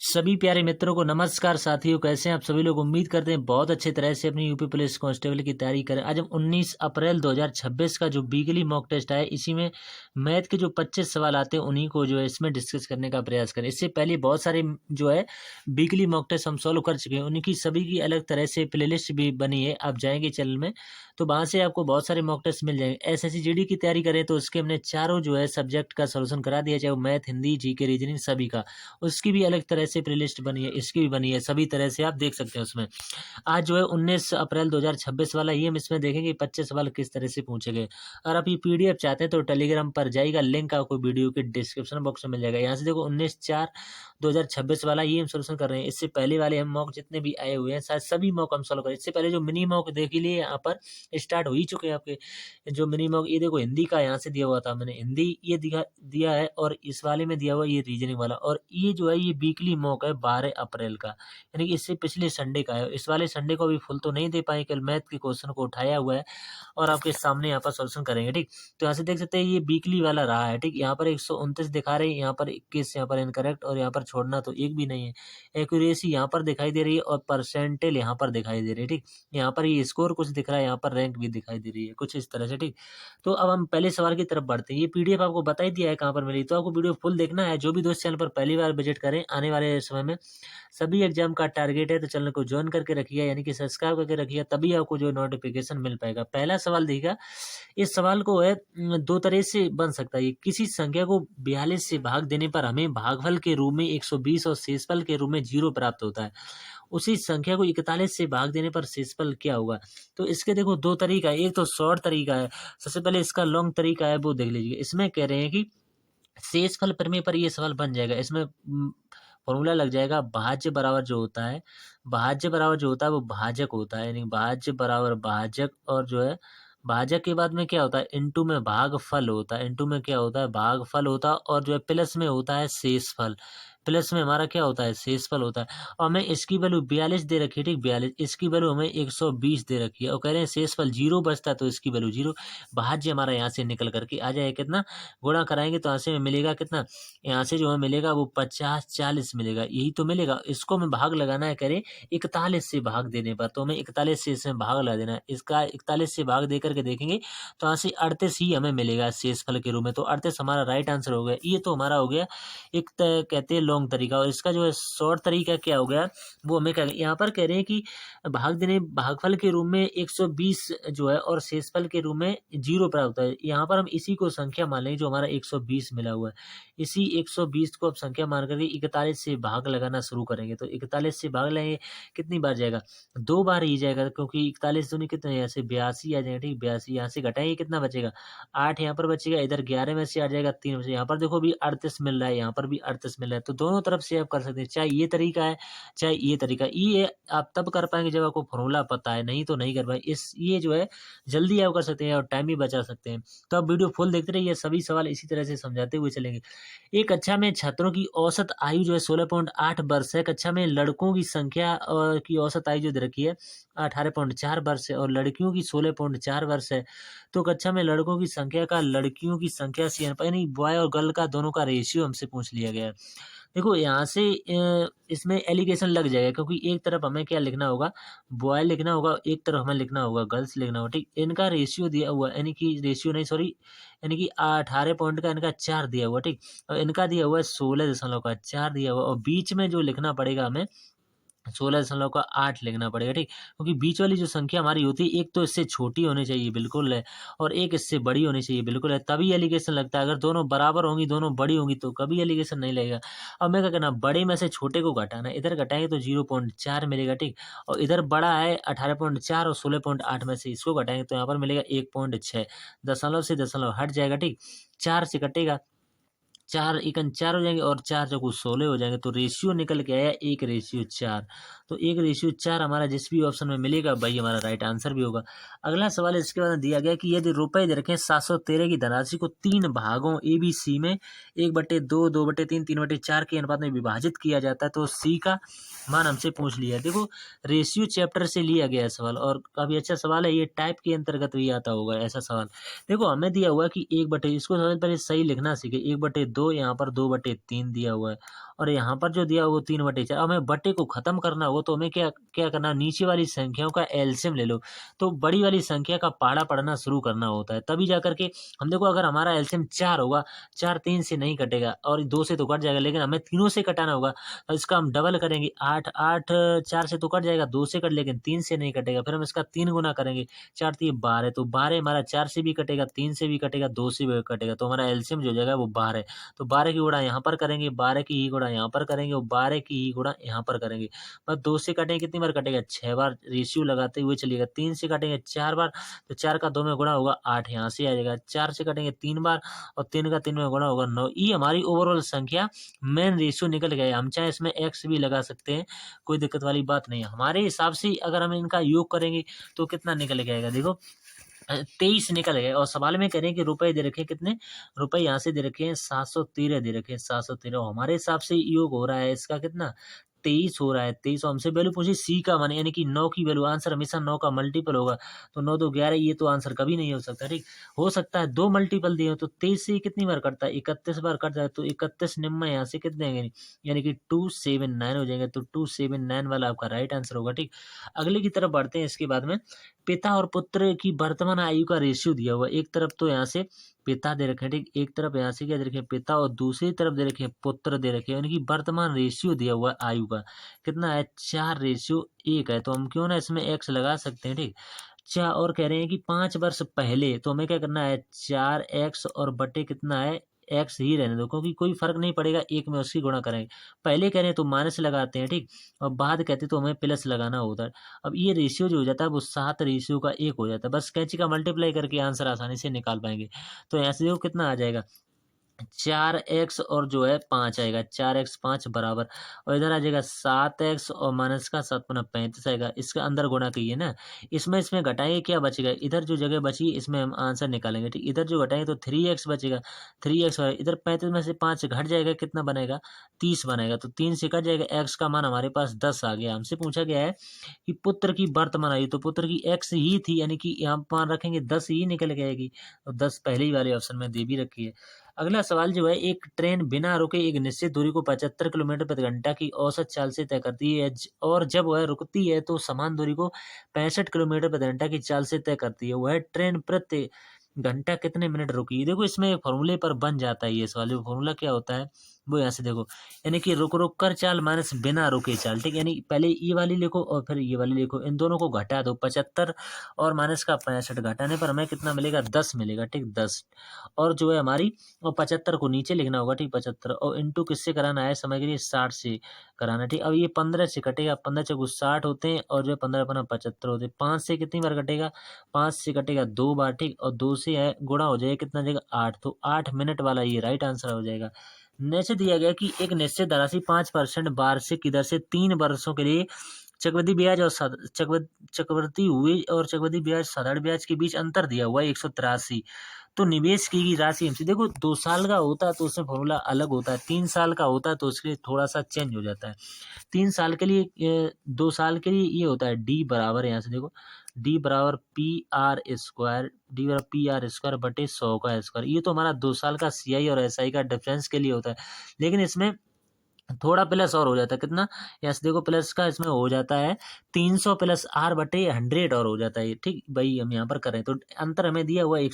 सभी प्यारे मित्रों को नमस्कार। साथियों, कैसे हैं आप सभी लोग? उम्मीद करते हैं बहुत अच्छे तरह से अपनी यूपी पुलिस कांस्टेबल की तैयारी करें। आज हम 19 अप्रैल 2026 का जो वीकली मॉक टेस्ट है, इसी में मैथ के जो 25 सवाल आते हैं उन्हीं को जो है इसमें डिस्कस करने का प्रयास करें। इससे पहले बहुत सारे जो है वीकली मॉक टेस्ट हम सॉल्व कर चुके हैं, उनकी सभी की अलग तरह से प्लेलिस्ट भी बनी है। आप जाएंगे चैनल में तो वहाँ से आपको बहुत सारे मॉक टेस्ट मिल जाएंगे। एसएससी जीडी की तैयारी करें तो उसके हमने चारों जो है सब्जेक्ट का सोल्यूशन करा दिया, चाहे वो मैथ, हिंदी, जीके, रीजनिंग सभी का। उसकी भी अलग तरह से प्लेलिस्ट बनी है, इसकी भी बनी है, सभी तरह से आप देख सकते हैं उसमें। आज जो है 19 अप्रैल 2026 वाला ये हम इसमें देखेंगे 25 सवाल किस तरह से पूछे गए। और आप ये पीडीएफ चाहते हैं तो टेलीग्राम पर जाइएगा, लिंक आपको वीडियो के डिस्क्रिप्शन बॉक्स में मिल जाएगा। यहाँ से देखो 19/4/2026 वाला ये हम सोल्यूशन कर रहे हैं। इससे पहले वाले हम मॉक जितने भी आए हुए हैं शायद सभी मॉक हम सॉल्व करें। इससे पहले जो मिनी मॉक देख ही लिए यहाँ पर स्टार्ट हो ही चुके हैं आपके जो मिनी मॉक। ये देखो हिंदी का यहाँ से दिया हुआ था, मैंने हिंदी ये दिया है, और इस वाले में दिया हुआ ये रीजनिंग वाला। और ये जो है ये वीकली मॉक है 12 अप्रैल का, यानी कि इससे पिछले संडे का है। इस वाले संडे को भी फुल तो नहीं दे पाए, कल मैथ के क्वेश्चन को उठाया हुआ है और आपके सामने यहाँ पर सोल्यूशन करेंगे। ठीक, तो यहाँ से देख सकते हैं ये वीकली वाला रहा है। ठीक, यहाँ पर 129 दिखा रहे हैं, यहाँ पर 21, यहाँ पर इनकरेक्ट, और यहाँ पर छोड़ना तो एक भी नहीं है। एक्यूरेसी यहाँ पर दिखाई दे रही है और परसेंटेज यहाँ पर दिखाई दे रही है। ठीक, यहाँ पर ये स्कोर कुछ दिख रहा है, यहाँ पर रैंक भी दिखाई दे रही है कुछ इस तरह से। ठीक, तो अब हम पहले सवाल की तरफ बढ़ते हैं। ये पीडीएफ आपको बता ही दिया है कहाँ पर मिली, तो आपको वीडियो फुल देखना है। जो भी दोस्त चैनल पर पहली बार विजिट करें, आने वाले समय में सभी एग्जाम का टारगेट है, तो चैनल को ज्वाइन करके रखिए, यानी कि सब्सक्राइब करके रखिए, तभी आपको जो नोटिफिकेशन मिल पाएगा। पहला सवाल देखिएगा, इस सवाल को है दो तरह से बन सकता है। किसी संख्या को 42 से भाग देने पर हमें भागफल के रूप में 120 और शेषफल के रूप में 0 प्राप्त होता है। उसी संख्या को 41 से भाग देने पर शेषफल क्या होगा? तो इसके देखो दो तरीका है, एक तो शॉर्ट तरीका है, सबसे पहले इसका लॉन्ग तरीका है वो देख लीजिए। इसमें कह रहे हैं कि शेषफल प्रमेय पर ये सवाल बन जाएगा। इसमें फॉर्मूला लग जाएगा, भाज्य बराबर जो होता है, भाज्य बराबर जो होता है वो भाजक होता है, यानी भाज्य बराबर भाजक, और जो है भाजक के बाद में क्या होता है, इनटू में भागफल होता है, इनटू में क्या होता है, भागफल होता है, और जो है प्लस में होता है शेषफल। प्लस में हमारा क्या होता है, शेषफल होता है। और हमें इसकी वैल्यू 42 दे रखी है। ठीक, 42, इसकी वैल्यू हमें 120 दे रखी है, और कह रहे हैं शेषफल 0 बचता है तो इसकी वैल्यू 0। भाज्य हमारा यहाँ से निकल करके आ जाएगा कितना, गुणा कराएंगे तो यहाँ से मिलेगा कितना, यहाँ से जो है मिलेगा वो 50/40 मिलेगा, यही तो मिलेगा। इसको हमें भाग लगाना है, करें 41 से भाग देने पर, तो हमें 41 से इसमें भाग लगा देना है। इसका 41 से भाग दे करके देखेंगे तो यहाँ से 38 ही हमें मिलेगा शेषफल के रूप में, तो 38 हमारा राइट आंसर हो गया। ये तो हमारा हो गया एक कहते हैं लॉन्ग तरीका। और इसका जो है शॉर्ट तरीका क्या हो गया, वो हमें क्या, यहाँ पर कह रहे हैं कि भागफल के रूप में 120 जो है और शेषफल के रूप में 0 प्राप्त होता है। यहाँ पर हम इसी को संख्या मान लेंगे जो हमारा 120 मिला हुआ है। इसी 120 को अब संख्या मान करके 41 से भाग लगाना शुरू करेंगे, तो 41 से भाग लेंगे कितनी बार जाएगा, 2 बार ही जाएगा, क्योंकि 41 दूनी कितने, यहाँ से 82 आ जाएगा। ठीक, 82 यहाँ से घटाएंगे कितना बचेगा, 8 यहाँ पर बचेगा, इधर 11 में से आ जाएगा 3 में से। यहाँ पर देखो भी 38 मिल रहा है, यहाँ पर भी 38 मिल रहा है, तो दोनों तरफ से आप कर सकते हैं, चाहे ये तरीका है चाहे ये तरीका। ये आप तब कर पाएंगे जब आपको फॉर्मूला पता है, नहीं तो नहीं कर पाए। ये जो है जल्दी आप कर सकते हैं और टाइम भी बचा सकते हैं। तो आप वीडियो फुल देखते रहिए, सभी सवाल इसी तरह से समझाते हुए चलेंगे। एक कक्षा में छात्रों की औसत आयु जो है 16.8 वर्ष है। कक्षा में लड़कों की संख्या की औसत आयु जो दे रखी है 18.4 वर्ष है, और लड़कियों की 16.4 वर्ष है। तो कक्षा में लड़कों की संख्या का लड़कियों की संख्या से यानी बॉय और गर्ल का दोनों का रेशियो हमसे पूछ लिया गया है। देखो यहाँ से इसमें एलिगेशन लग जाएगा, क्योंकि एक तरफ हमें क्या लिखना होगा, बॉय लिखना होगा, एक तरफ हमें लिखना होगा गर्ल्स लिखना होगा। ठीक, इनका रेशियो दिया हुआ है, यानी कि रेशियो नहीं सॉरी, यानी कि 18 पॉइंट का इनका 4 दिया हुआ। ठीक, और इनका दिया हुआ है 16.4 दिया हुआ, और बीच में जो लिखना पड़ेगा हमें 16.8 लिखना पड़ेगा। ठीक, क्योंकि बीच वाली जो संख्या हमारी होती है, एक तो इससे छोटी होनी चाहिए बिल्कुल है, और एक इससे बड़ी होनी चाहिए बिल्कुल है, तभी एलिगेशन लगता है। अगर दोनों बराबर होंगी, दोनों बड़ी होंगी, तो कभी एलिगेशन नहीं लगेगा। अब मैं क्या करना, बड़े में से छोटे को घटाना, इधर घटाएंगे तो 0.4 मिलेगा। ठीक, और इधर बड़ा है 18.4 और 16.8 में से इसको घटाएंगे तो यहाँ पर मिलेगा 1.6, दशमलव से दशमलव हट जाएगा। ठीक, 4 से कटेगा, 4 एकन 4 हो जाएंगे, और 4 चौको 16 हो जाएंगे, तो रेशियो निकल के आया 1:4। तो 1:4 हमारा जिस भी ऑप्शन में मिलेगा भाई हमारा राइट आंसर भी होगा। अगला सवाल इसके बाद दिया गया कि यदि रुपए दे रखें 713 की धनराशि को 3 भागों ABC में 1/2, 2/3, 3/4 के अनुपात में विभाजित किया जाता है, तो C का मान हमसे पूछ लिया। देखो रेशियो चैप्टर से लिया गया सवाल, और काफी अच्छा सवाल है, ये टाइप के अंतर्गत भी आता होगा ऐसा सवाल। देखो हमें दिया हुआ है कि 1/, इसको सबसे पहले सही लिखना सीखे, 1/2, यहाँ पर 2/3 दिया हुआ है, और यहाँ पर जो दिया हुआ 3/4। अब हमें बटे को खत्म करना हो तो हमें क्या क्या करना, नीचे वाली संख्याओं का एलसीएम ले लो। तो बड़ी वाली संख्या का पहाड़ा पढ़ना शुरू करना होता है, तभी जा करके हम देखो, अगर हमारा एलसीएम 4 होगा, 4 3 से नहीं कटेगा और 2 से तो कट जाएगा, लेकिन हमें तीनों से कटाना होगा। तो इसका हम डबल करेंगे, 8 8 4 से तो कट जाएगा, 2 से कट, लेकिन 3 से नहीं कटेगा। फिर हम इसका 3 गुना करेंगे, 4 3 12, तो 12 हमारा 4 से भी कटेगा, 3 से भी कटेगा, 2 से भी कटेगा, तो हमारा एलसीएम जो हो जाएगा वो 12 है। तो 12 की गुणा यहाँ पर करेंगे, 12 की ही गुणा यहाँ पर करेंगे और 12 की ही गुणा यहाँ पर करेंगे। बस 2 से कटेंगे, कितनी बार कटेगा, 6 बार रेशियो लगाते हुए चलिएगा। 3 से कटेंगे 4 बार, तो 4 का 2 में गुणा होगा 8, यहाँ से आ जाएगा। 4 से कटेंगे 3 बार और 3 का 3 में गुणा होगा 9। ये हमारी ओवरऑल संख्या मेन रेशियो निकल गया। हम चाहे इसमें एक्स भी लगा सकते हैं, कोई दिक्कत वाली बात नहीं है। हमारे हिसाब से अगर हम इनका योग करेंगे तो कितना निकल जाएगा, देखो 23 निकल गए। और सवाल में कह रहे हैं कि रुपए दे रखे, कितने रुपए यहाँ से दे रखे हैं, 713 दे रखे हैं, 713। हमारे हिसाब से योग हो रहा है इसका कितना, 23 हो रहा है। 23 और हमसे वैल्यू पूछी सी का मान, यानी कि 9 की वैल्यू। आंसर हमेशा 9 का मल्टीपल होगा, तो 9 2 11, ये तो आंसर कभी नहीं हो सकता। ठीक, हो सकता है 2 मल्टीपल दिए हो, तो 23 से कितनी बार कटता है, 31 बार कट जाए, तो 31 निम्न यहाँ से कितने आएंगे, यानी कि 279 हो जाएंगे। तो 279 वाला आपका राइट आंसर होगा। ठीक, अगले की तरफ बढ़ते हैं। इसके बाद में पिता और पुत्र की वर्तमान आयु का रेशियो दिया हुआ है। एक तरफ तो यहाँ से पिता दे रखे हैं, ठीक, एक तरफ यहाँ से क्या दे रखे हैं, पिता, और दूसरी तरफ दे रखे हैं पुत्र दे रखे हैं, यानी कि वर्तमान रेशियो दिया हुआ है आयु का, कितना है, 4:1 है। तो हम क्यों ना इसमें एक्स लगा सकते हैं। ठीक, अच्छा, और कह रहे हैं कि 5 वर्ष पहले, तो हमें क्या करना है, 4x और बटे कितना है, एक्स ही रहने दो, क्योंकि कोई फर्क नहीं पड़ेगा, एक में उसकी गुणा करेंगे। पहले कह रहे हैं तो माइनस लगाते हैं, ठीक, और बाद कहते तो हमें प्लस लगाना होता है। अब ये रेशियो जो हो जाता है वो 7:1 हो जाता है। बस कैंची का मल्टीप्लाई करके आंसर आसानी से निकाल पाएंगे। तो यहाँ से देखो कितना आ जाएगा, 4x और जो है 5 आएगा, 4x 5 बराबर, और इधर आ जाएगा 7x और माइनस का 7 × 35 आएगा। इसका अंदर गुणा कीजिए ना, इसमें घटाएंगे, क्या बचेगा, इधर जो जगह बची इसमें हम आंसर निकालेंगे। ठीक, इधर जो घटाएंगे तो 3x बचेगा, 3x, इधर 35 में से 5 घट जाएगा, कितना बनेगा, 30 बनेगा। तो 3 से कट जाएगा, x का मान हमारे पास 10 आ गया। हमसे पूछा गया है कि पुत्र की वर्तमान आयु, तो पुत्र की x ही थी, यानी कि यहाँ मान रखेंगे 10 ही निकल के आएगी, तो 10 पहले ही वाले ऑप्शन में दे भी रखी है। अगला सवाल जो है, एक ट्रेन बिना रुके एक निश्चित दूरी को 75 किलोमीटर प्रति घंटा की औसत चाल से तय करती है, और जब वह रुकती है तो समान दूरी को 65 किलोमीटर प्रति घंटा की चाल से तय करती है। वह ट्रेन प्रति घंटा कितने मिनट रुकी। देखो इसमें एक फॉर्मूले पर बन जाता है ये सवाल। जो फॉर्मूला क्या होता है वो यहाँ से देखो, यानी कि रुक रुक कर चाल माइनस बिना रुके चाल। ठीक, यानी पहले ये वाली लिखो और फिर ये वाली लिखो, इन दोनों को घटा दो, 75 और माइनस का 65 घटाने पर हमें कितना मिलेगा, 10 मिलेगा। ठीक, 10, और जो है हमारी, और 75 को नीचे लिखना होगा। ठीक, 75 और इंटू किससे कराना है, समय के लिए 60 से कराना। ठीक, अब ये 15 से कटेगा, 15 चौको 60 होते हैं, और जो है 15 15 75 होते हैं। 5 से कितनी बार कटेगा, 5 से कटेगा 2 बार। ठीक, और 2 से है गुणा हो जाएगा, कितना जाएगा, 8, तो 8 मिनट वाला ये राइट आंसर हो जाएगा। नेक्स्ट दिया गया कि एक निश्चित धनराशि 5% वार्षिक की दर से 3 वर्षों के लिए चक्रवृद्धि ब्याज और चक्रवृद्धि हुए और चक्रवृद्धि ब्याज साधारण ब्याज के बीच अंतर दिया हुआ है 183। तो निवेश की गई राशि हमसे, देखो 2 साल का होता है तो उसमें फॉर्मूला अलग होता है, 3 साल का होता है तो उसके लिए थोड़ा सा चेंज हो जाता है। 3 साल के लिए 2 साल के लिए ये होता है डी बराबर, यहाँ से देखो डी बराबर PR² डी बराबर PR² बटे 100 का स्क्वायर। ये तो हमारा 2 साल का CI और SI का डिफरेंस के लिए होता है, लेकिन इसमें थोड़ा प्लस और हो जाता है, कितना, यस देखो प्लस का इसमें हो जाता है 300 + R बटे 100 और हो जाता है। ठीक भाई, हम यहाँ पर करें तो अंतर हमें दिया हुआ है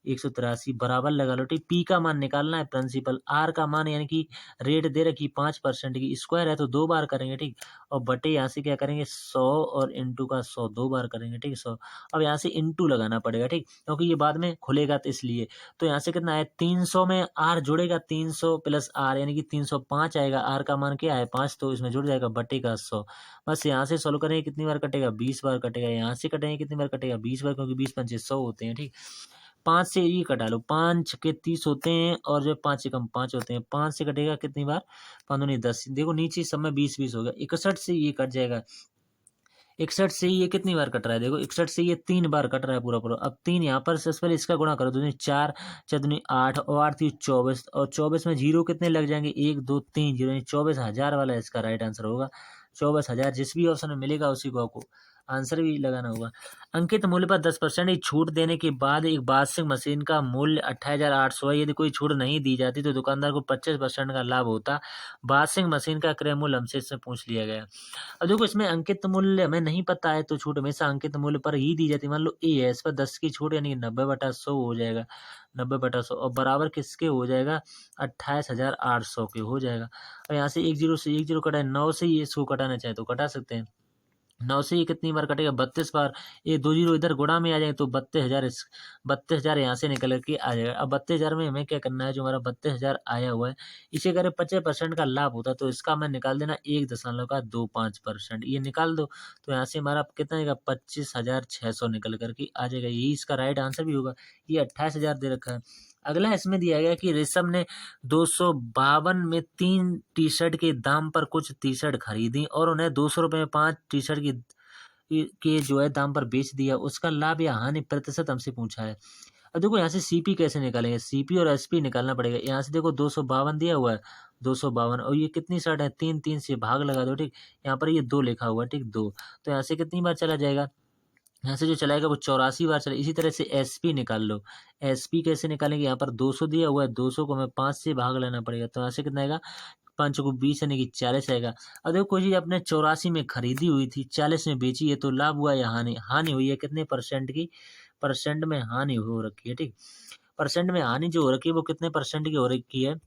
183 बराबर लगा लो। ठीक, पी का मान निकालना है प्रिंसिपल, आर का मान यानी कि रेट दे रखी 5% की, स्क्वायर है तो 2 बार करेंगे। ठीक, और बटे यहाँ से क्या करेंगे 100 और इंटू का 100 2 बार करेंगे। ठीक, 100, अब यहाँ से इंटू लगाना पड़ेगा। ठीक, क्योंकि ये बाद में खुलेगा तो इसलिए। तो यहाँ से कितना है, 300 में आर जुड़ेगा, 300 + R यानी कि 305 आएगा। आर का मान क्या है 5, तो इसमें जुड़ जाएगा बटे का 100। बस यहाँ से सोल्व करेंगे, कितनी बार कटेगा, 20 बार कटेगा। यहाँ से कटेंगे कितनी बार कटेगा, 20 बार, क्योंकि 20 × 5 = 100 होते हैं। ठीक, 5 से ये कटा लो, 5 के 30 होते हैं, और जो 5 से कम 5 होते हैं। 5 से कटेगा कितनी बार, 5 दूनी 10, देखो नीचे सब में 20 20 हो गया। 61 से ये कट जाएगा, 61 से ये कितनी बार कट रहा है, देखो 61 से ये 3 बार कट रहा है पूरा पूरा। अब 3 यहाँ पर सबसे पहले इसका गुणा करो, 4 4 दूनी 8 और 8 3 24, और 24 में जीरो कितने लग जाएंगे, 1 2 3 जीरो, 24,000 वाला इसका राइट आंसर होगा। 24,000 जिस भी ऑप्शन में मिलेगा उसी को आपको आंसर भी लगाना होगा। अंकित मूल्य पर 10% की छूट देने के बाद एक वाशिंग मशीन का मूल्य 28,800 है। यदि कोई छूट नहीं दी जाती तो दुकानदार को 25% का लाभ होता। वाशिंग मशीन का क्रय मूल्य हमसे इसमें पूछ लिया गया। अब देखो इसमें अंकित मूल्य हमें नहीं पता है तो छूट हमेशा अंकित मूल्य पर ही दी जाती है। मान लो ए है, इस पर 10 की छूट यानी 90/100 हो जाएगा, 90/100 और बराबर किसके हो जाएगा, 28,800 के हो जाएगा। और यहाँ से एक जीरो से एक जीरो कटा है, 9 से ये इसको कटाना चाहे तो कटा सकते हैं। 9 से ये कितनी बार कटेगा, 32 बार। ये 2 जीरो इधर गुणा में आ जाएंगे तो 32,000 यहाँ से निकल के आ जाएगा। अब 32,000 में हमें क्या करना है, जो हमारा 32,000 आया हुआ है इसे अगर 50% का लाभ होता तो इसका हमें निकाल देना 1.25%, ये निकाल दो तो यहाँ से हमारा कितना आएगा, 25,600 निकल करके आ जाएगा। यही इसका राइट आंसर भी होगा। ये 28,000 दे रखा है। अगला इसमें दिया गया कि ऋषभ ने 252 में 3 टी-शर्ट के दाम पर कुछ टी-शर्ट खरीदी और उन्हें 200 रुपये में 5 टी-शर्ट के जो है दाम पर बेच दिया। उसका लाभ या हानि प्रतिशत हमसे पूछा है। अब देखो यहाँ से सीपी कैसे निकालेंगे, सीपी और एसपी निकालना पड़ेगा। यहाँ से देखो 252 दिया हुआ है, 252 और ये कितनी शर्ट है, 3, 3 से भाग लगा दो, ठीक। यहाँ पर ये 2 लिखा हुआ है, ठीक, 2। तो यहाँ से कितनी बार चला जाएगा, यहाँ से जो चलाएगा वो 84 बार चले। इसी तरह से एसपी निकाल लो। एसपी कैसे निकालेंगे, यहाँ पर 200 दिया हुआ है, 200 को हमें 5 से भाग लेना पड़ेगा तो यहाँ से कितना आएगा, 5 को 20 यानी कि 40 आएगा। अब देखो कोई चीज़ आपने 84 में खरीदी हुई थी, 40 में बेची है तो लाभ हुआ या हानि, हानि हुई है कितने परसेंट की, परसेंट में हानि हो रखी है, ठीक। परसेंट में हानि जो हो रखी है वो कितने परसेंट की हो रखी है,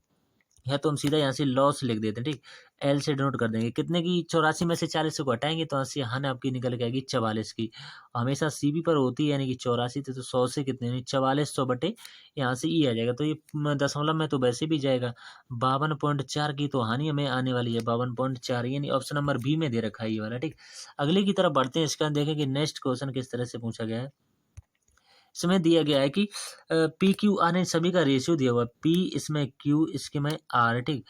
या तो हम सीधा यहाँ से लॉस लिख देते हैं, ठीक। एल से डिनोट कर देंगे कितने की, 84 में से 40 को हटाएंगे तो यहाँ से हानि आपकी निकल के आएगी 44 की। हमेशा सीबी पर होती है यानी कि 84 थे तो 100 से कितने यानी 4400 बटे यहाँ से ई आ जाएगा। तो ये दशमलव में तो वैसे भी जाएगा। 52.4 की तो हानि हमें आने वाली है, 52.4 यानी ऑप्शन नंबर बी में दे रखा है ये वाला, ठीक। अगले की तरफ बढ़ते हैं। इसका देखें कि नेक्स्ट क्वेश्चन किस तरह से पूछा गया है। इसमें दिया गया है कि पी क्यू आर इन सभी का रेशियो दिया हुआ है, पी इसमें क्यू इसके में आर, ठीक।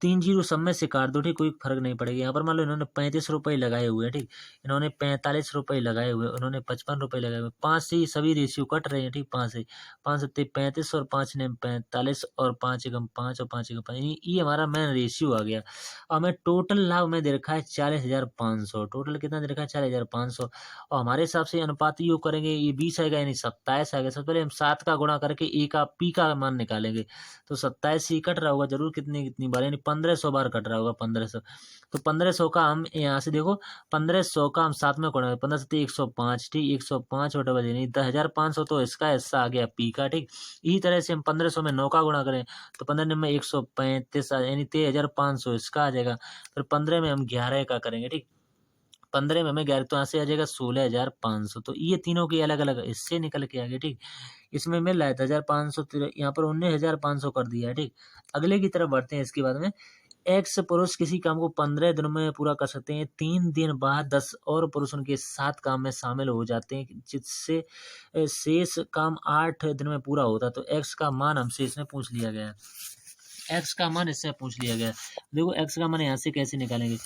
3 जीरो सब में से काट दो, ठीक, कोई फर्क नहीं पड़ेगा। यहाँ पर मान लो इन्होंने 35 रुपये लगाए हुए हैं, ठीक, इन्होंने 45 रुपये लगाए हुए, उन्होंने 55 रुपये लगाए हुए। 5 से ही सभी रेशियो कट रहे हैं, ठीक, 5 से 5 सत्ते 35 और 5 ने 45 और 5 एकम 5 और 5 एकम 5, ये हमारा मेन रेशियो आ गया। और हमें टोटल लाभ में दे रखा है 40,500, टोटल कितना दे रखा है 40,500। और हमारे हिसाब से अनुपात योग करेंगे ये 20 आएगा यानी 27 आएगा। सबसे पहले हम 7 का गुणा करके ए का पी का मान निकालेंगे तो 27 ही कट रहा होगा जरूर, कितनी कितनी बार यानी 1500 बार कट रहा होगा, 1500। तो 1500 का हम यहाँ से देखो 1500 का हम 7 में गुणा 15 सत्ते 105, ठीक, 105 बटा बजे यानी 10,500 तो इसका हिस्सा आ गया पी का, ठीक। इसी तरह से हम 1500 में 9 का गुणा करें तो 15 में 135 यानी 13,500 इसका आ जाएगा। फिर 15 में हम 11 का करेंगे, ठीक, 15 में हमें 11 तो यहाँ से आ जाएगा 16,500। तो ये तीनों के अलग अलग इससे निकल के आ गए, ठीक। इसमें मिल रहा है 10,500, यहाँ पर 19,500 कर दिया है, ठीक। अगले की तरफ बढ़ते हैं। इसके बाद में एक्स पुरुष किसी काम को 15 दिनों में पूरा कर सकते हैं, 3 दिन बाद 10 और पुरुष उनके 7 काम में शामिल हो जाते हैं जिससे शेष काम 8 दिन में पूरा होता है। तो एक्स का मान हमसे इसमें पूछ लिया गया है, एक्स का मान इससे पूछ लिया गया है। देखो एक्स का मान यहाँ से कैसे निकालेंगे,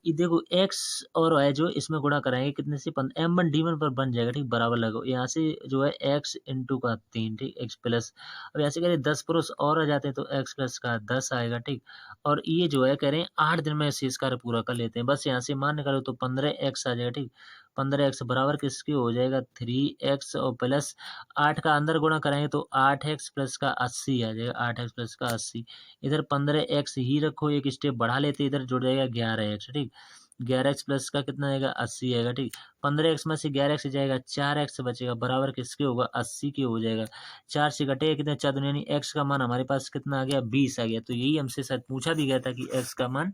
ये देखो एक्स और वाई जो इसमें गुणा कराएंगे कितने से, M1D1 पर बन जाएगा, ठीक, बराबर लगाओ। यहाँ से जो है एक्स इंटू का 3, ठीक, एक्स प्लस। अब यहाँ से कह रहे 10 पुरुष और आ जाते हैं तो एक्स प्लस का 10 आएगा, ठीक। और ये जो है कह रहे हैं 8 दिन में शेष कार्य पूरा कर लेते हैं। बस यहाँ से मान निकालो तो 15x आ जाएगा, ठीक। 15x बराबर किसके हो जाएगा 3x और प्लस 8 का अंदर गुणा कराएंगे तो 8x प्लस का 80 आ जाएगा, 8x प्लस का 80। इधर 15x ही रखो, एक स्टेप बढ़ा लेते, इधर जुड़ जाएगा 11x, ठीक। 11x प्लस का कितना आएगा 80 आएगा, ठीक। 15x में से 11x जाएगा 4x बचेगा, बराबर किसके होगा 80 के हो जाएगा। 4 से घटेगा कितना 4 दुनिया यानी x का मान हमारे पास कितना आ गया 20 आ गया। तो यही हमसे शायद पूछा भी गया था कि x का मान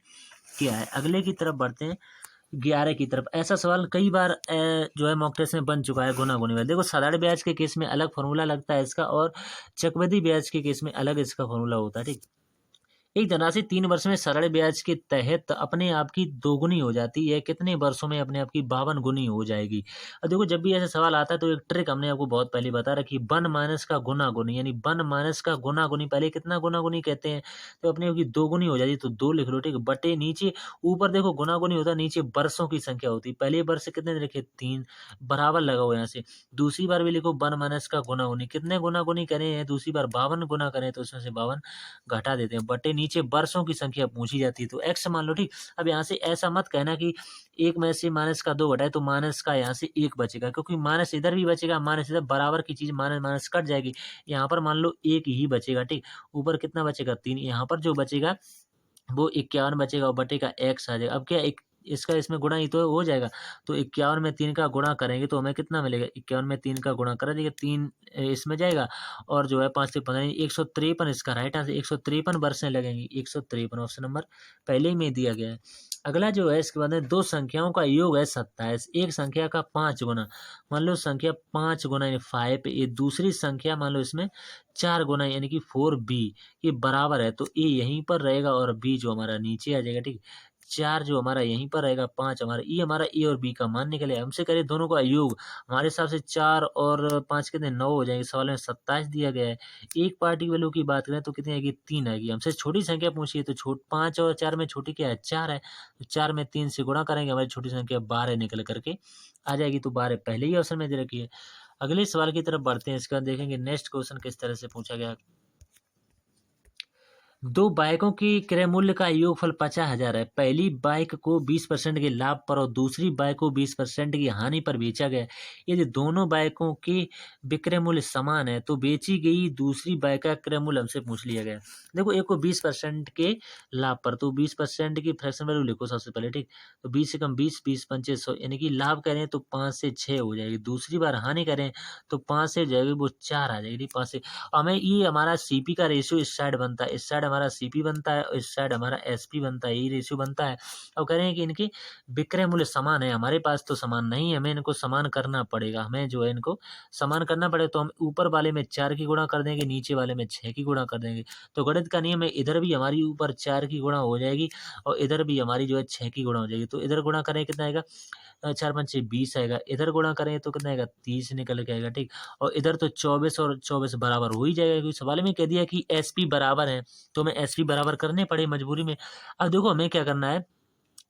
क्या है। अगले की तरफ बढ़ते हैं 11 की तरफ। ऐसा सवाल कई बार जो है मॉक टेस्ट में बन चुका है गुना गुनी में। देखो साधारण ब्याज के केस में अलग फॉर्मूला लगता है इसका और चक्रवृद्धि ब्याज के केस में अलग इसका फॉर्मूला होता है, ठीक। एक धनराशि 3 वर्ष में सरल ब्याज के तहत अपने आप की दोगुनी हो जाती है, कितने वर्षों में अपने आप की 52 गुनी हो जाएगी। और देखो जब भी ऐसा सवाल आता है तो एक ट्रिक हमने आपको बहुत पहले बता रखी, 1 माइनस का गुना गुनी यानी 1 माइनस का गुना गुनी, पहले कितना गुना गुनी कहते हैं तो अपने आप की दोगुनी हो जाती है तो 2 लिख लो, ठीक। बटे नीचे ऊपर देखो गुना गुनी होता है, नीचे वर्षों की संख्या होती है। पहले वर्ष कितने लिखे 3, बराबर लगाओ यहाँ से। दूसरी बार भी लिखो 1 माइनस का गुना गुनी, कितने गुना गुनी करें हैं दूसरी बार 52 गुना करें तो उसमें से 52 घटा देते हैं, बटे नीचे वर्षों की संख्या पूछी जाती है तो x मान लो, ठीक। अब यहाँ से ऐसा मत कहना कि 1 में से माइनस का 2 घटाए तो माइनस का यहाँ से 1 बचेगा, क्योंकि माइनस इधर भी बचेगा, माइनस इधर, बराबर की चीज़ माइनस माइनस कट जाएगी। यहाँ पर मान लो 1 ही बचेगा, ठीक। ऊपर कितना बचेगा 3, यहाँ पर जो बचेगा वो 51 बचेगा और बटेगा x आ जाएगा। अब क्या एक इसका इसमें गुणा ही तो हो जाएगा, तो 51 में 3 का गुणा करेंगे तो हमें कितना मिलेगा, 51 में 3 का गुणा करा देंगे, 3 इसमें जाएगा और जो है 5 से 15 153 इसका राइट आंसर, 153 वर्षें लगेंगी, 153 ऑप्शन नंबर पहले में दिया गया है। अगला जो है इसके बाद में दो संख्याओं का योग है 27, एक संख्या का 5 गुना, मान लो संख्या 5 गुना यानी 5, ये दूसरी संख्या मान लो इसमें 4 गुना यानी कि 4b, ये बराबर है तो ए यहीं पर रहेगा और b जो हमारा नीचे आ जाएगा, ठीक। 4 जो हमारा यहीं पर रहेगा, 5 हमारा ए और बी का मान निकले। हमसे करें दोनों का योग, हमारे हिसाब से 4 और 5 कितने 9 हो जाएंगे, सवाल में 27 दिया गया है। एक पार्टी वैल्यू की बात करें तो कितनी आएगी, 3 आएगी। हमसे छोटी संख्या पूछी है तो 5 और 4 में छोटी क्या है, 4 है, तो 4 में 3 से गुणा करेंगे, हमारी छोटी संख्या 12 निकल करके आ जाएगी, तो 12 पहले ही ऑप्शन में दे रखी है। अगले सवाल की तरफ बढ़ते हैं, इसका देखेंगे नेक्स्ट क्वेश्चन किस तरह से पूछा गया। दो बाइकों की क्रय मूल्य का योगफल 50,000 है। पहली बाइक को 20% के लाभ पर और दूसरी बाइक को 20% की हानि पर बेचा गया। यदि दोनों बाइकों के विक्रय मूल्य समान है तो बेची गई दूसरी बाइक का क्रय मूल्य हमसे पूछ लिया गया। देखो, एक को 20% के लाभ पर, तो 20% की फ्रैक्शन वैल्यू लिखो सबसे पहले, ठीक। तो 20 से कम 20, 20 पंचे 100, यानी कि लाभ करें तो 5 से 6 हो जाएगी। दूसरी बार हानि करें तो 5 से जाएगी वो 4 आ जाएगी, 5 से। हमें ये हमारा सीपी का रेशियो इस साइड बनता है, इस साइड हमारा सीपी बनता है और इस साइड हमारा एसपी बनता है, यही रेशियो बनता है। अब कह रहे हैं कि इनके विक्रय मूल्य समान है, हमारे पास तो समान नहीं है, हमें इनको समान करना पड़ेगा, हमें जो है इनको समान करना पड़ेगा। तो हम ऊपर वाले में 4 की गुणा कर देंगे, नीचे वाले में 6 की गुणा कर देंगे। तो गणित का नियम है, इधर भी हमारी ऊपर 4 की गुणा हो जाएगी और इधर भी हमारी जो है 6 की गुणा हो जाएगी। तो इधर गुणा करें कितना आएगा, 4 पंचे 20 आएगा, इधर गुणा करें तो कितना आएगा 30 निकल के आएगा, ठीक। और इधर तो 24 और 24 बराबर हो ही जाएगा, क्योंकि सवाल में कह दिया कि एसपी बराबर है, तो हमें एसपी बराबर करने पड़े मजबूरी में। अब देखो हमें क्या करना है,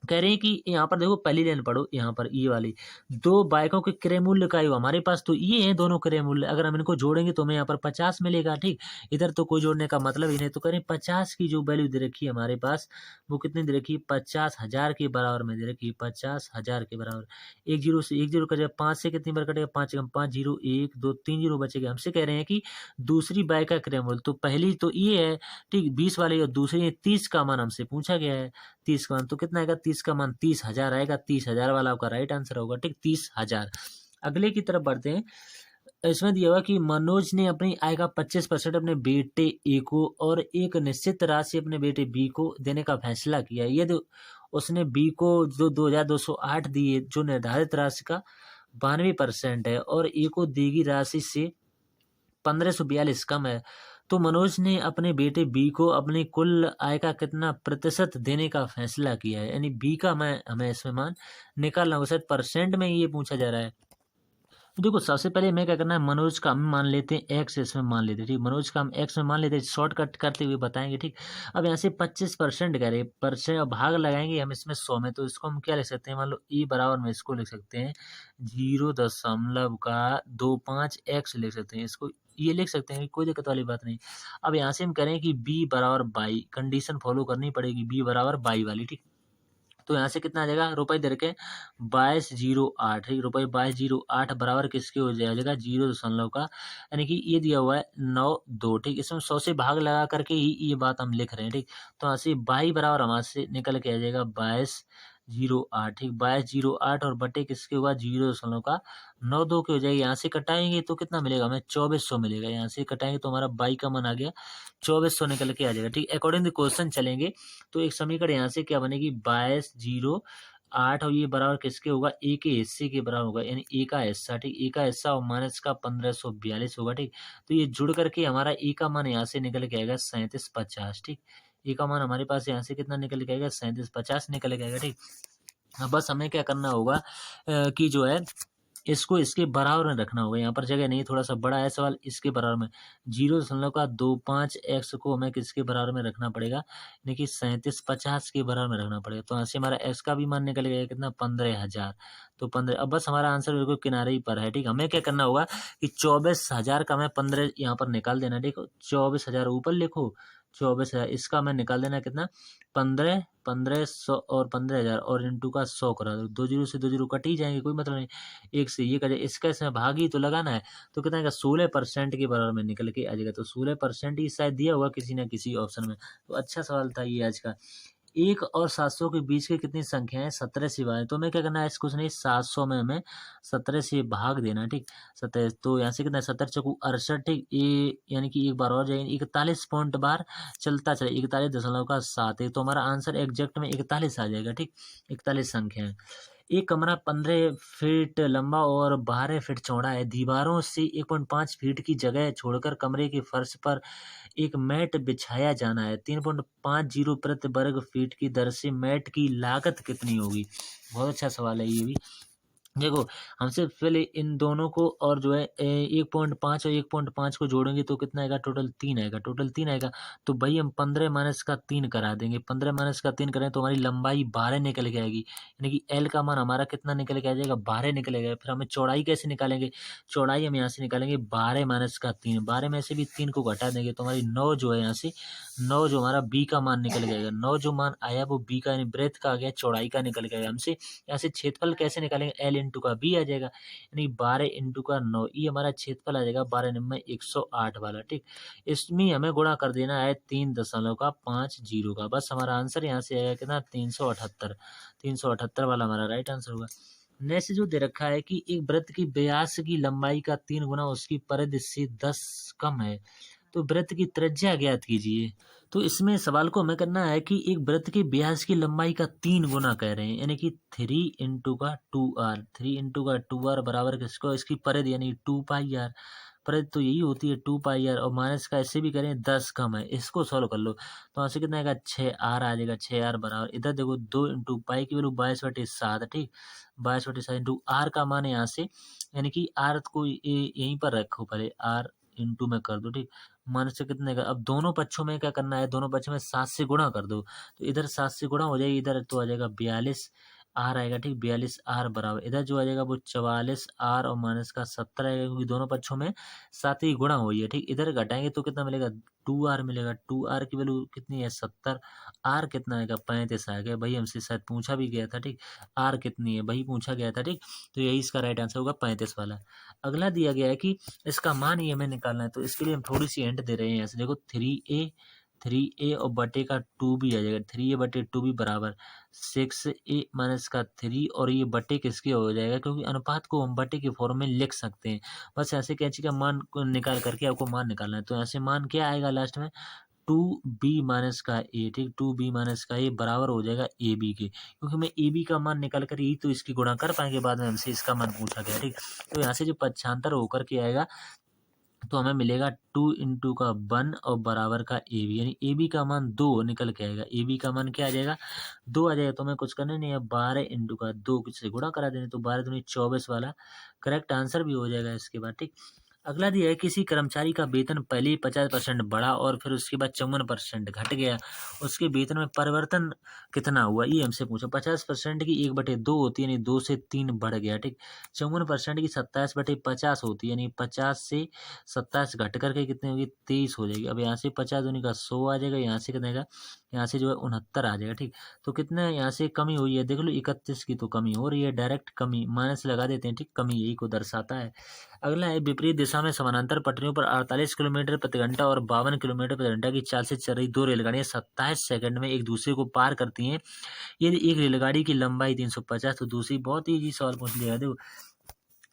कह रहे हैं कि यहाँ पर देखो पहली लाइन पढ़ो, यहाँ पर ये वाली, दो बाइकों के क्रय मूल्य का योग, हमारे पास तो ये है दोनों क्रय मूल्य, अगर हम इनको जोड़ेंगे तो हमें यहाँ पर 50 मिलेगा, ठीक। इधर तो कोई जोड़ने का मतलब ही नहीं, तो कह रहे हैं 50 की जो वैल्यू दे रखी है हमारे पास, वो कितनी दे रखी है, 50,000 के बराबर में दे रखी है, 50,000 के बराबर। एक जीरो से एक जीरो कटेगा, 5 से कितनी बार कटेगा, 5 कम 5 जीरो, 1 2 3 जीरो बचेगा। हमसे कह रहे हैं कि दूसरी बाइक का क्रय मूल्य, तो पहली तो ये है, ठीक, 20 वाली, और दूसरी 30 का मान हमसे पूछा गया है, 30 का मान, तो कितना आएगा, 30 का मान 30,000 आएगा, 30,000 वाला आपका राइट आंसर होगा, ठीक, 30,000। अगले की तरफ बढ़ते हैं। इसमें दिया हुआ कि मनोज ने अपनी आय का 25% अपने बेटे ए को और एक निश्चित राशि अपने बेटे बी को देने का फैसला किया। यदि उसने बी को जो 2,208 दिए, जो निर्धारित राशि का 92% है, और ए को दी गई राशि से 1542 कम है, तो मनोज ने अपने बेटे बी को अपनी कुल आय का कितना प्रतिशत देने का फैसला किया है। यानी बी का मैं हमें इसमें मान निकालना होगा, शायद परसेंट में ये पूछा जा रहा है। तो देखो सबसे पहले हमें क्या करना है, मनोज का हम मान लेते हैं एक्स, इसमें मान लेते हैं, ठीक। मनोज का हम एक्स में मान लेते हैं, शॉर्टकट करते हुए बताएंगे, ठीक। अब यहाँ से 25% कह रहे परसेंट, भाग लगाएंगे हम इसमें 100 में, तो इसको हम क्या लिख सकते हैं, मान लो ई बराबर में इसको लिख सकते हैं 0.25x लिख सकते हैं, इसको ये लिख सकते हैं, कोई दिक्कत वाली बात नहीं। अब यहाँ से हम करें कि बी बराबर बाई, कंडीशन फॉलो करनी पड़ेगी, बी बराबर बाई वाली, ठीक। तो यहाँ से कितना आ जाएगा, रुपए दे रखे 2208, ठीक, रुपए 2208 बराबर किसके हो जाएगा, 0 का, यानी कि ये दिया हुआ है 92, ठीक। इसमें 100 से भाग लगा करके ही ये बात हम लिख रहे हैं, ठीक। तो यहाँ से 22 बराबर हमारे से निकल के आ जाएगा 2208, ठीक, 2208 और बटे किसके हुआ 0 का 92 के हो जाएगी। यहाँ से कटाएंगे तो कितना मिलेगा हमें, 2400 मिलेगा। यहाँ से कटाएंगे तो हमारा बाई का मन आ गया 2400 निकल के आ जाएगा, ठीक। अकॉर्डिंग टू क्वेश्चन चलेंगे तो एक समीकरण यहाँ से क्या बनेगी, 2208 और ये बराबर किसके होगा, ए के हिस्से के बराबर होगा, यानी ए का हिस्सा, ठीक, ए का हिस्सा और माइनस का 1542 होगा, ठीक। तो ये जुड़ करके हमारा ए का मान यहाँ से निकल के आएगा 3750, ठीक। ए का मान हमारे पास यहाँ से कितना निकल के आएगा, 3750 निकल के आएगा, ठीक। अब बस हमें क्या करना होगा कि जो है इसको इसके बराबर में रखना होगा, यहाँ पर जगह नहीं, थोड़ा सा बड़ा है सवाल, इसके बराबर में 0.25x को हमें किसके बराबर में रखना पड़ेगा, यानी कि 3750 के बराबर में रखना पड़ेगा। तो यहाँ से हमारा x का भी मान निकल गया कितना, 15,000, तो 15। अब बस हमारा आंसर बिल्कुल किनारे ही पर है, ठीक। हमें क्या करना होगा कि 24,000 का हमें 15 यहाँ पर निकाल देना, देखो 24,000 ऊपर लिखो, 24,000 इसका मैं निकाल देना कितना 15 1500 और 15,000 और इंटू का 100 करा दो। 2 जीरो से 2 जीरो कट ही जाएंगे, कोई मतलब नहीं। एक से ये करे, इसका इसमें भाग ही तो लगाना है। तो कितना आएगा 16% के बराबर में निकल के आ जाएगा। तो 16% ही शायद दिया होगा किसी न किसी ऑप्शन में। तो अच्छा सवाल था ये आज का। 1 और 700 के बीच की कितनी संख्याएं 17 से विभाजित। तो हमें क्या करना है, इसको कुछ नहीं 700 में हमें 17 से भाग देना है, ठीक। 17 तो यहाँ से कितना 17 चौकू 68, ठीक। ये यानी कि एक बार और जाएंगे 41 पॉइंट बार चलता चले 41.7 है। तो हमारा आंसर एग्जैक्ट में 41 आ जाएगा, ठीक। 41 संख्या है। एक कमरा 15 फीट लंबा और 12 फीट चौड़ा है। दीवारों से 1.5 फीट की जगह छोड़कर कमरे के फर्श पर एक मैट बिछाया जाना है। 3.50 प्रति वर्ग फीट की दर से मैट की लागत कितनी होगी। बहुत अच्छा सवाल है ये भी। देखो हमसे पहले इन दोनों को और जो है 1.5 और 1.5 को जोड़ेंगे तो कितना आएगा, टोटल 3 आएगा, टोटल 3 आएगा। तो भाई हम 15 माइनस का 3 करा देंगे। 15 माइनस का 3 करें तो हमारी लंबाई 12 निकल के आएगी। यानी कि एल का मान हमारा कितना निकल के आ जाएगा, 12 निकल गया। फिर हमें चौड़ाई कैसे निकालेंगे, चौड़ाई हम यहाँ से निकालेंगे 12 माइनस का 3। 12 में से भी 3 को घटा देंगे तो हमारी 9 जो है यहाँ से 9 जो हमारा बी का मान निकल जाएगा। 9 जो मान आया वो बी का यानी ब्रेथ का आ गया, चौड़ाई का निकल गया हमसे। यहाँ से क्षेत्रफल कैसे निकालेंगे, एल इंटू का बी आ जाएगा यानी 12 इंटू का 9, ये हमारा क्षेत्रफल आ जाएगा 12 में 108 वाला, ठीक। इसमें हमें गुणा कर देना है 3.50 का। बस हमारा आंसर यहाँ से आएगा कितना 378 वाला हमारा राइट आंसर होगा। नेक्स्ट जो दे रखा है कि एक वृत्त की व्यास की लंबाई का 3 गुना उसकी परिधि से 10 कम है, तो वृत्त की त्रिज्या ज्ञात कीजिए। तो इसमें सवाल को हमें करना है कि एक वृत्त के व्यास की लंबाई का 3 गुना कह रहे हैं, यानी कि 3 इंटू का 2r, 3 इंटू का 2r बराबर किसको, इसकी परिधि यानी 2πr। परिधि तो यही होती है 2πr, और माइनस का ऐसे भी करें 10 कम है, इसको सॉल्व कर लो तो यहाँ से कितना आएगा 6r आ जाएगा। 6r बराबर इधर देखो 2 इंटू पाई की वैल्यू 22/7, ठीक। 22/7 इंटू आर का मान है यहाँ से, यानी कि आर को यहीं पर रखो पहले, आर इंटू में कर दो, ठीक। मान से कितने का, अब दोनों पक्षों में क्या करना है, दोनों पक्षों में 7 से गुणा कर दो। तो इधर 7 से गुणा हो जाएगी, इधर तो आ जाएगा 42 आर आएगा, ठीक। 42 आर बराबर इधर जो आ जाएगा वो 44 आर और माइनस का 70 आएगा, क्योंकि दोनों पक्षों में 7 ही गुणा हुई है, ठीक। इधर घटाएंगे तो कितना मिलेगा 2r मिलेगा। 2r की वैल्यू कितनी है 70, आर कितना आएगा 35 आएगा। भाई हमसे शायद पूछा भी गया था, ठीक। आर कितनी है वही पूछा गया था, ठीक। तो यही इसका राइट आंसर होगा 35 वाला। अगला दिया गया है कि इसका मान ही हमें निकालना है, तो इसके लिए हम थोड़ी सी हिंट दे रहे हैं। ऐसे देखो 3a और बटे का 2b आ जाएगा। 3a बटे 2b बराबर 6a माइनस का 3, और ये बटे किसके हो जाएगा, क्योंकि अनुपात को हम बटे के फॉर्म में लिख सकते हैं। बस ऐसे कैंची का मान को निकाल करके आपको मान निकालना है। तो यहाँ से मान क्या आएगा लास्ट में 2b माइनस का a, ठीक। 2b माइनस का a बराबर हो जाएगा ab के, क्योंकि मैं ab का मान निकाल कर यही तो इसकी गुणा कर पाएंगे बाद में, हमसे इसका मान पूछा गया, ठीक। तो यहाँ से जो पक्षांतर होकर के आएगा तो हमें मिलेगा 2 इंटू का 1 और बराबर का ए बी, यानी ए बी का मान 2 निकल के आएगा। ए बी का मान क्या आ जाएगा 2 आ जाएगा। तो हमें कुछ करना नहीं है, 12 इंटू का 2 से गुणा करा देने, तो 12 दूनी 24 वाला करेक्ट आंसर भी हो जाएगा इसके बाद, ठीक। अगला दिया है किसी कर्मचारी का वेतन पहले ही 50% बढ़ा और फिर उसके बाद 54% घट गया, उसके वेतन में परिवर्तन कितना हुआ, ये हमसे पूछो। 50% की 1/2 होती है, यानी 2 से 3 बढ़ गया, ठीक। 54% की 27/50 होती है, यानी 50 से 27 घट करके कितनी होगी 23 हो जाएगी। अब यहाँ से 50 दूनी का 100 आ जाएगा, यहाँ से कितने का, यहाँ से जो है 69 आ जाएगा, ठीक। तो कितने यहाँ से कमी हुई है देख लो, 31 की तो कमी हो रही है, डायरेक्ट कमी माइनस लगा देते हैं, ठीक। कमी यही को दर्शाता है। अगला है विपरीत दिशा में समानांतर पटरियों पर 48 किलोमीटर प्रति घंटा और 52 किलोमीटर प्रति घंटा की चाल से चल रही दो रेलगाड़ियां 27 सेकंड में एक दूसरे को पार करती हैं। यदि एक रेलगाड़ी की लंबाई 350 तो दूसरी, बहुत ही इजी सवाल पूछ लिया। देखो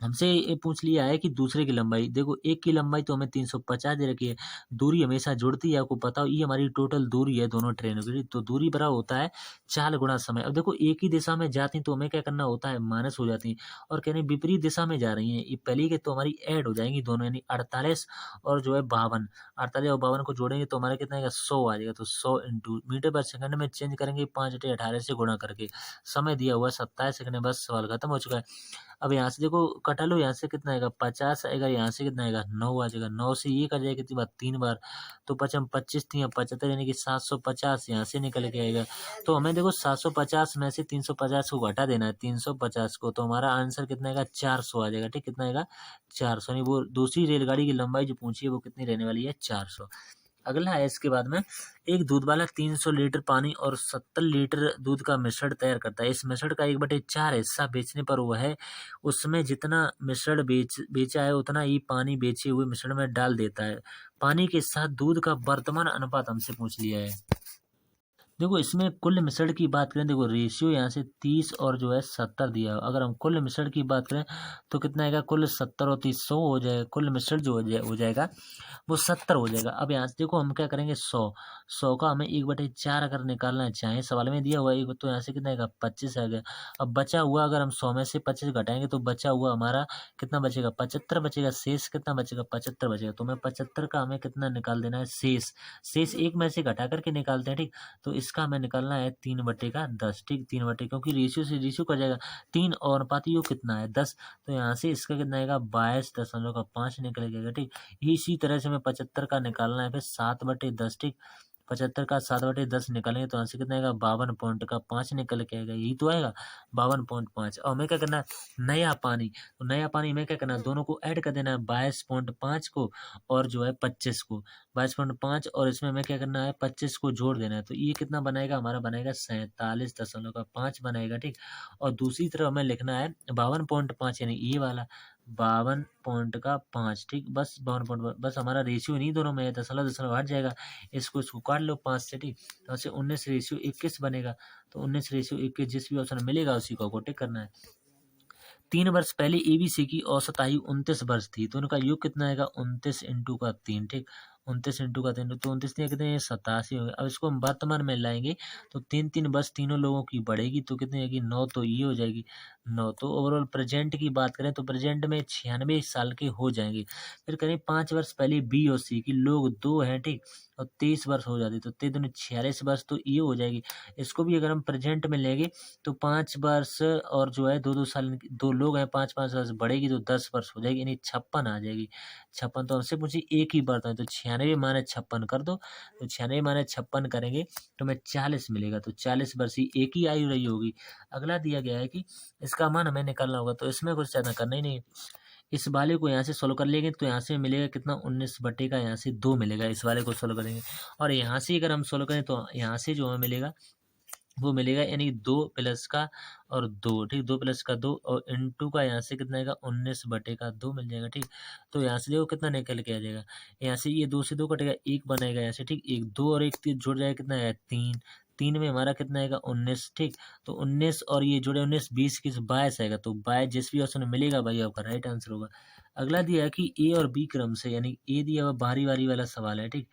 हमसे ये पूछ लिया है कि दूसरे की लंबाई, देखो एक की लंबाई तो हमें 350 दे रखी है, दूरी हमेशा जुड़ती है, आपको पता हो ये हमारी टोटल दूरी है दोनों ट्रेनों की, तो दूरी बराबर होता है 4 गुणा समय। अब देखो एक ही दिशा में जाती तो हमें क्या करना होता है माइनस हो जाती है, और कहने विपरीत दिशा में जा रही हैं ये पहली के तो हमारी ऐड हो जाएंगी दोनों, यानी 48 और जो है 52, 48 और 52 को जोड़ेंगे तो हमारा कितना आएगा 100 आ जाएगा। तो 100 इंटू मीटर पर सेकंड में चेंज करेंगे 5/18 से गुणा करके, समय दिया हुआ 27 सेकंड में, बस सवाल खत्म हो चुका है। अब यहाँ से देखो कटा लो, यहाँ से कितना आएगा 50 आएगा, यहाँ से कितना आएगा 9 आ जाएगा। 9 से ये कर जाएगा कितनी बार 3 बार, तो 25 3 75, यानी कि 750 यहाँ से निकल के आएगा। तो हमें देखो 750 में से 350 को घटा देना है 350 को, तो हमारा आंसर कितना आएगा 400 आ जाएगा, ठीक। कितना आएगा 400, यानी वो दूसरी रेलगाड़ी की लंबाई जो पूछी है वो कितनी रहने वाली है 400। अगला है इसके बाद में, एक दूध वाला 300 लीटर पानी और 70 लीटर दूध का मिश्रण तैयार करता है। इस मिश्रण का 1/4 हिस्सा बेचने पर वह उसमें जितना मिश्रण बेचा है उतना ही पानी बेचे हुए मिश्रण में डाल देता है। पानी के साथ दूध का वर्तमान अनुपात हमसे पूछ लिया है। देखो इसमें कुल मिश्रण की बात करें, देखो रेशियो यहाँ से 30 और जो है 70 दिया है। अगर हम कुल मिश्रण की बात करें तो कितना आएगा, कुल 70 और 30 100 हो जाएगा। कुल मिश्रण जो हो जाएगा वो 70 हो जाएगा। अब यहाँ से देखो हम क्या करेंगे, 100 का हमें 1/4 अगर निकालना चाहें, सवाल में दिया हुआ है तो यहाँ से कितना आएगा, 25 आ गया। अब बचा हुआ अगर हम 100 में से 25 घटाएंगे तो बचा हुआ हमारा कितना बचेगा, 75 बचेगा। शेष कितना बचेगा, 75 बचेगा। तो हमें 75 का हमें कितना निकाल देना है, शेष एक में से घटा करके निकालते हैं, ठीक। तो इसका हमें निकालना है 3/10, ठीक। 3 क्योंकि रेशियो से रेशियो कर जाएगा 3 और अनुपात योग कितना है, 10। तो यहाँ से इसका कितना आएगा, 22.5 निकल जाएगा, ठीक। इसी तरह से हमें 75 का निकालना है फिर 7/10, ठीक। 75 का 7/10 निकालेंगे तो यहाँ से कितना आएगा, 52.5 निकल के आएगा। यही तो आएगा 52.5। और हमें क्या करना है, नया पानी। तो नया पानी में क्या करना है, दोनों को ऐड कर देना है, 22.5 को और जो है 25 को। 22.5 और इसमें हमें क्या करना है, 25 को जोड़ देना है। तो ये कितना बनाएगा, हमारा बनाएगा 47.5 बनाएगा, ठीक। और दूसरी तरफ हमें लिखना है 52.5, यानी ये वाला 52.5, ठीक। बस 52.5, बस हमारा रेशियो नहीं दोनों में है, दशमलव दशमलव हट जाएगा। इसको काट लो 5 से, ठीक। तो ऐसे 19:21 बनेगा। तो 19:21 जिस भी ऑप्शन मिलेगा उसी को टिक करना है। 3 वर्ष पहले एबीसी की औसत आयु 29 वर्ष थी, तो उनका योग कितना आएगा, 29 इंटू का 3, ठीक। 29 इंटू का 3, तो 29 कितने 87 हो गए। अब इसको हम वर्तमान में लाएंगे तो 3 तीनों लोगों की बढ़ेगी तो कितनी आएगी, 9। तो ये हो जाएगी 9। तो ओवरऑल प्रेजेंट की बात करें तो प्रेजेंट में 96 साल के हो जाएंगे। फिर करें 5 वर्ष पहले बी और सी की लोग 2 हैं, ठीक। और 23 वर्ष हो जाती, तो 3 दूनी 46 वर्ष, तो ये हो जाएगी। इसको भी अगर हम प्रेजेंट में लेंगे तो 5 वर्ष और जो है 2-2 साल, 2 लोग हैं, 5-5 वर्ष बढ़ेगी तो 10 वर्ष हो जाएगी, यानी 56 आ जाएगी। 56, तो हमसे पूछिए एक ही बात है, तो 96 माने 56 कर दो। तो 96 माने 56 करेंगे तो हमें 40 मिलेगा। तो 40 वर्ष ही एक ही आयु रही होगी। अगला दिया गया है कि इसका मान हमें निकालना होगा, तो इसमें कुछ ज़्यादा करना ही नहीं है। इस वाले को यहाँ से सोल्व कर लेंगे तो यहाँ से मिलेगा कितना, 19 बटे का यहाँ से 2 मिलेगा। इस वाले को सोल्व करेंगे और यहाँ से अगर हम सोल्व करें तो यहाँ से जो हमें मिलेगा वो मिलेगा, यानी 2 प्लस का और 2, ठीक। 2 प्लस का 2 और इंटू का यहाँ से कितना आएगा, 19 बटे का 2 मिल जाएगा, ठीक। तो यहाँ से देखो कितना निकल के आ जाएगा, यहाँ से ये 2 से 2 कटेगा, 1 बनेगा यहाँ से, ठीक। 1 2 और 1 3 जुड़ जाएगा, कितना आएगा 3। 3 में हमारा कितना आएगा, 19, ठीक। तो 19 और ये जुड़े 19 20 किस 22 आएगा। तो 22 जिस भी ऑप्शन में मिलेगा भाई आपका राइट आंसर होगा। अगला दिया है कि ए और बी क्रम से, यानी ए दिया हुआ बारी बारी वाला सवाल है, ठीक।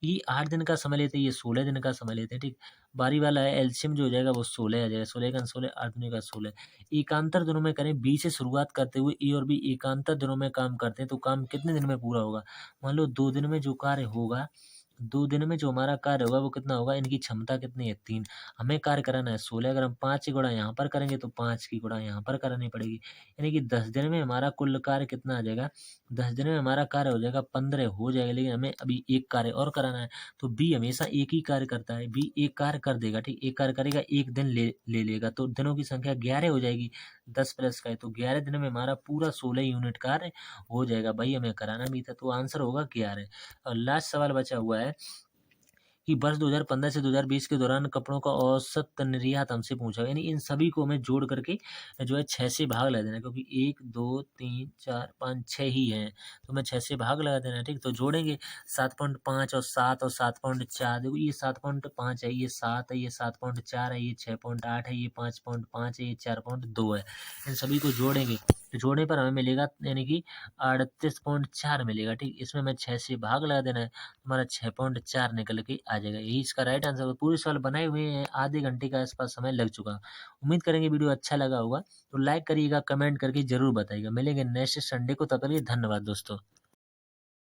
ये 8 दिन का समय लेते हैं, ये 16 दिन का समय लेते हैं, ठीक। बारी वाला है, एलसीएम जो हो जाएगा वो 16 आ जाएगा। 16 का 16, 8 दूनी का 16। एकांतर दिनों में करें, बी से शुरुआत करते हुए ए और बी एकांतर दिनों में काम करते हैं तो काम कितने दिन में पूरा होगा। मान लो 2 दिन में जो कार्य होगा, 2 दिन में जो हमारा कार्य होगा वो कितना होगा, इनकी क्षमता कितनी है, 3। हमें कार्य कराना है 16, अगर हम 5 की गुणा यहाँ पर करेंगे तो 5 की गुणा यहाँ पर करानी पड़ेगी, यानी कि 10 दिन में हमारा कुल कार्य कितना आ जाएगा, 10 दिन में हमारा कार्य हो जाएगा 15 हो जाएगा। लेकिन हमें अभी एक कार्य और कराना है, तो बी हमेशा एक ही कार्य करता है, बी एक कार्य कर देगा, ठीक। एक कार्य करेगा, एक दिन ले लेगा, तो दिनों की संख्या 11 हो जाएगी। 10 प्लस का है तो 11 दिन में हमारा पूरा 16 यूनिट कार्य हो जाएगा। भाई हमें कराना भी था, तो आंसर होगा 11। और लास्ट सवाल बचा हुआ है कि वर्ष 2015 से 2020 के दौरान कपड़ों का औसत निर्यात हमसे पूछा, यानी इन सभी को हमें जोड़ करके जो है 6 से भाग लगा देना है, क्योंकि 1 2 3 4 5 6 ही हैं, तो हमें 6 से भाग लगा देना है, ठीक। तो जोड़ेंगे 7.5 और 7 और 7.4, देखो ये 7.5 है, ये 7 है, ये 7.4 है, ये 6.8 है, ये 5.5 है, ये 4.2 है। इन सभी को जोड़ेंगे तो जोड़ने पर हमें मिलेगा, यानी कि 38.4 मिलेगा, ठीक। इसमें हमें 6 से भाग लगा देना है, हमारा 6.4 निकल के आ जाएगा। यही इसका राइट आंसर। पूरे सवाल बनाए हुए हैं, आधे घंटे के आसपास समय लग चुका। उम्मीद करेंगे वीडियो अच्छा लगा होगा, तो लाइक करिएगा, कमेंट करके जरूर बताइएगा। मिलेंगे नेक्स्ट संडे को, तब तक के लिए धन्यवाद दोस्तों।